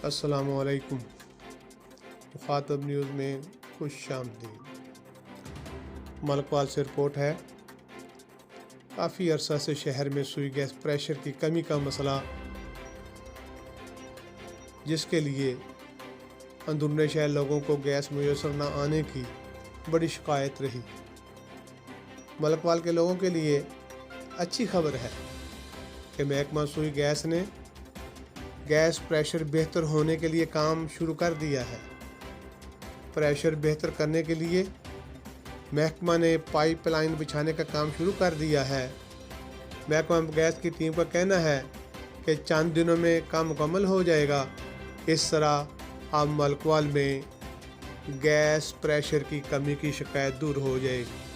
السلام علیکم۔ مخاطب نیوز میں خوش آمدید۔ ملکوال سے رپورٹ ہے، کافی عرصہ سے شہر میں سوئی گیس پریشر کی کمی کا مسئلہ، جس کے لیے اندرون شہر لوگوں کو گیس میسر نہ آنے کی بڑی شکایت رہی۔ ملکوال کے لوگوں کے لیے اچھی خبر ہے کہ محکمہ سوئی گیس نے گیس پریشر بہتر ہونے کے لیے کام شروع کر دیا ہے۔ پریشر بہتر کرنے کے لیے محکمہ نے پائپ لائن بچھانے کا کام شروع کر دیا ہے۔ محکمہ گیس کی ٹیم کا کہنا ہے کہ چند دنوں میں کام مکمل ہو جائے گا۔ اس طرح اب ملکوال میں گیس پریشر کی کمی کی شکایت دور ہو جائے گی۔